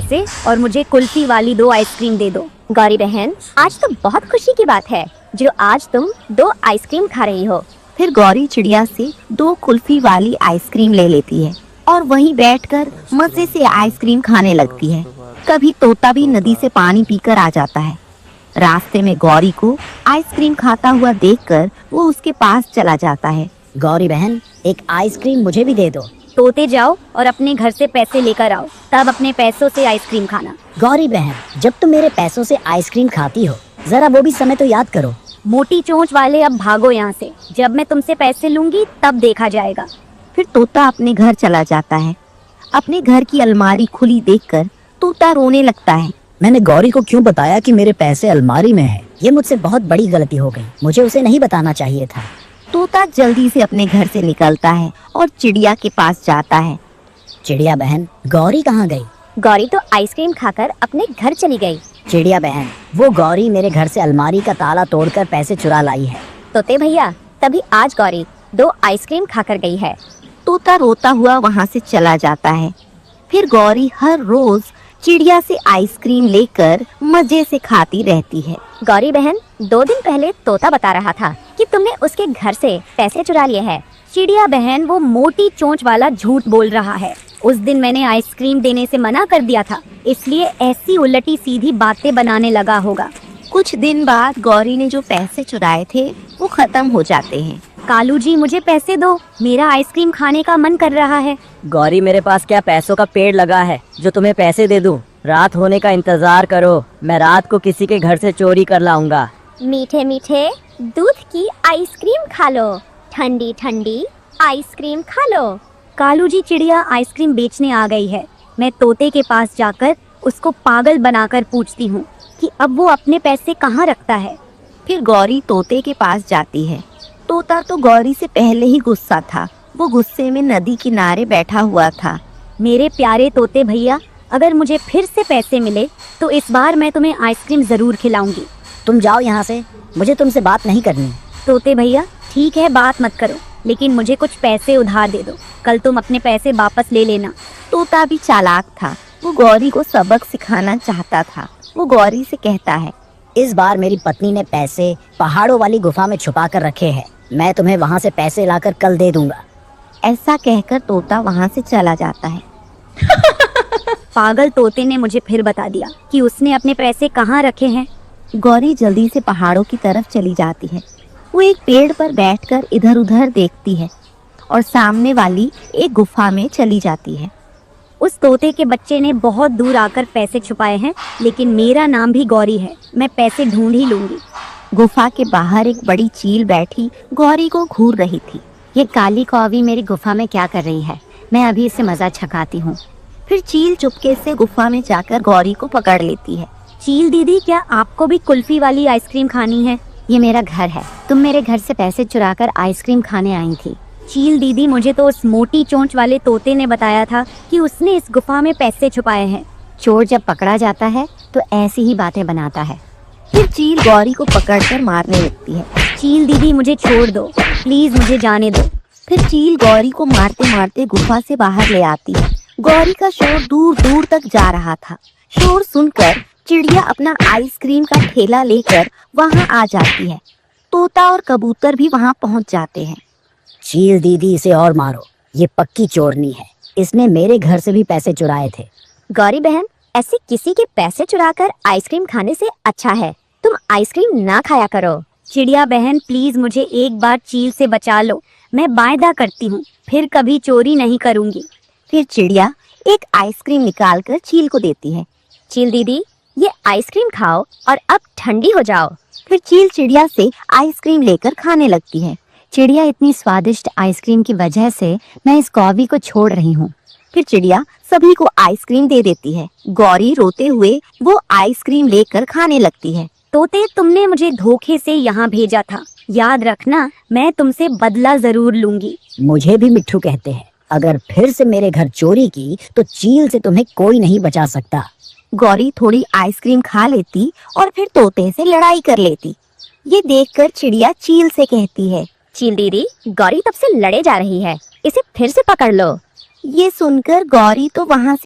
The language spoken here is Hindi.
पैसे और मुझे कुल्फी वाली 2 आइसक्रीम दे दो। गौरी बहन, आज तो बहुत खुशी की बात है जो आज तुम 2 आइसक्रीम खा रही हो। फिर गौरी चिड़िया से 2 कुल्फी वाली आइसक्रीम ले लेती है और वहीं बैठकर मजे से आइसक्रीम खाने लगती है। कभी तोता भी नदी से पानी पीकर आ जाता है। रास्ते में गौरी को आइसक्रीम खाता हुआ देखकर वो उसके पास चला जाता है। गौरी बहन, एक आइसक्रीम मुझे भी दे दो। तोते जाओ और अपने घर से पैसे लेकर आओ, तब अपने पैसों से आइसक्रीम खाना। गौरी बहन, जब तुम मेरे पैसों से आइसक्रीम खाती हो, जरा वो भी समय तो याद करो। मोटी चोंच वाले, अब भागो यहाँ से। जब मैं तुमसे पैसे लूंगी तब देखा जाएगा। फिर तोता अपने घर चला जाता है। अपने घर की अलमारी खुली देखकर तोता रोने लगता है। मैंने गौरी को क्यों बताया कि मेरे पैसे अलमारी में हैं? ये मुझसे बहुत बड़ी गलती हो गई। मुझे उसे नहीं बताना चाहिए था। तोता जल्दी से अपने घर से निकलता है और चिड़िया के पास जाता है। चिड़िया बहन, गौरी कहाँ गई? गौरी तो आइसक्रीम खाकर अपने घर चली गई। चिड़िया बहन, वो गौरी मेरे घर से अलमारी का ताला तोड़कर पैसे चुरा लाई है। तोते भैया, तभी आज गौरी 2 आइसक्रीम खाकर गई है। तोता रोता हुआ वहाँ से चला जाता है। फिर गौरी हर रोज चिड़िया से आइसक्रीम लेकर मजे से खाती रहती है। गौरी बहन, 2 दिन पहले तोता बता रहा था कि तुमने उसके घर से पैसे चुरा लिए हैं। चिड़िया बहन, वो मोटी चोंच वाला झूठ बोल रहा है। उस दिन मैंने आइसक्रीम देने से मना कर दिया था, इसलिए ऐसी उल्टी सीधी बातें बनाने लगा होगा। कुछ दिन बाद गौरी ने जो पैसे चुराए थे वो खत्म हो जाते हैं। कालू जी, मुझे पैसे दो, मेरा आइसक्रीम खाने का मन कर रहा है। गौरी, मेरे पास क्या पैसों का पेड़ लगा है जो तुम्हें पैसे दे दूं? रात होने का इंतजार करो, मैं रात को किसी के घर से चोरी कर लाऊंगा। मीठे मीठे दूध की आइसक्रीम खा लो, ठंडी ठंडी आइसक्रीम खा लो। कालू जी, चिड़िया आइसक्रीम बेचने आ गई है। मैं तोते के पास जाकर उसको पागल बनाकर पूछती हूँ कि अब वो अपने पैसे कहाँ रखता है। फिर गौरी तोते के पास जाती है। तोता तो गौरी से पहले ही गुस्सा था। वो गुस्से में नदी किनारे बैठा हुआ था। मेरे प्यारे तोते भैया, अगर मुझे फिर से पैसे मिले तो इस बार मैं तुम्हें आइसक्रीम जरूर खिलाऊंगी। तुम जाओ यहाँ से, मुझे तुमसे बात नहीं करनी। तोते भैया, ठीक है, बात मत करो, लेकिन मुझे कुछ पैसे उधार दे दो। कल तुम अपने पैसे वापस ले लेना। तोता भी चालाक था। वो गौरी को सबक सिखाना चाहता था। वो गौरी से कहता है, इस बार मेरी पत्नी ने पैसे पहाड़ों वाली गुफा में छुपा कर रखे हैं। मैं तुम्हें वहाँ से पैसे लाकर कल दे दूंगा। ऐसा कहकर तोता वहाँ से चला जाता है। पागल तोते ने मुझे फिर बता दिया कि उसने अपने पैसे कहाँ रखे हैं। गौरी जल्दी से पहाड़ों की तरफ चली जाती है। वो एक पेड़ पर बैठकर इधर उधर देखती है और सामने वाली एक गुफा में चली जाती है। उस तोते के बच्चे ने बहुत दूर आकर पैसे छुपाए हैं, लेकिन मेरा नाम भी गौरी है। मैं पैसे ढूंढ ही लूंगी। गुफा के बाहर एक बड़ी चील बैठी गौरी को घूर रही थी। ये काली कौवी मेरी गुफा में क्या कर रही है? मैं अभी इसे मजा छकाती हूँ। फिर चील चुपके से गुफा में जाकर गौरी को पकड़ लेती है। चील दीदी, क्या आपको भी कुल्फी वाली आइसक्रीम खानी है? ये मेरा घर है। तुम मेरे घर से पैसे चुराकर आइसक्रीम खाने आई थी। चील दीदी, मुझे तो उस मोटी चोंच वाले तोते ने बताया था कि उसने इस गुफा में पैसे छुपाए हैं। चोर जब पकड़ा जाता है तो ऐसी ही बातें बनाता है। फिर चील गौरी को पकड़कर मारने लगती है। चील दीदी, मुझे छोड़ दो, प्लीज मुझे जाने दो। फिर चील गौरी को मारते मारते गुफा से बाहर ले आती है। गौरी का शोर दूर दूर तक जा रहा था। शोर सुनकर चिड़िया अपना आइसक्रीम का ठेला लेकर वहाँ आ जाती है। तोता और कबूतर भी वहाँ पहुँच जाते हैं। चील दीदी, इसे और मारो, ये पक्की चोरनी है। इसने मेरे घर से भी पैसे चुराए थे। गौरी बहन, ऐसे किसी के पैसे चुराकर आइसक्रीम खाने से अच्छा है तुम आइसक्रीम ना खाया करो। चिड़िया बहन, प्लीज मुझे एक बार चील से बचा लो। मैं वायदा करती हूँ फिर कभी चोरी नहीं करूँगी। फिर चिड़िया एक आइसक्रीम निकालकर चील को देती है। चील दीदी, ये आइसक्रीम खाओ और अब ठंडी हो जाओ। फिर चील चिड़िया से आइसक्रीम लेकर खाने लगती है। चिड़िया, इतनी स्वादिष्ट आइसक्रीम की वजह से मैं इस कौवी को छोड़ रही हूँ। फिर चिड़िया सभी को आइसक्रीम दे देती है। गौरी रोते हुए वो आइसक्रीम लेकर खाने लगती है। तोते, तुमने मुझे धोखे से यहाँ भेजा था, याद रखना, मैं तुमसे बदला जरूर लूंगी। मुझे भी मिट्ठू कहते हैं। अगर फिर से मेरे घर चोरी की तो चील से तुम्हें कोई नहीं बचा सकता। गौरी थोड़ी आइसक्रीम खा लेती और फिर तोते से लड़ाई कर लेती। ये देखकर चिड़िया चील से कहती है, चील दीदी, गौरी तब से लड़े जा रही है, इसे फिर से पकड़ लो। ये सुनकर गौरी तो वहाँ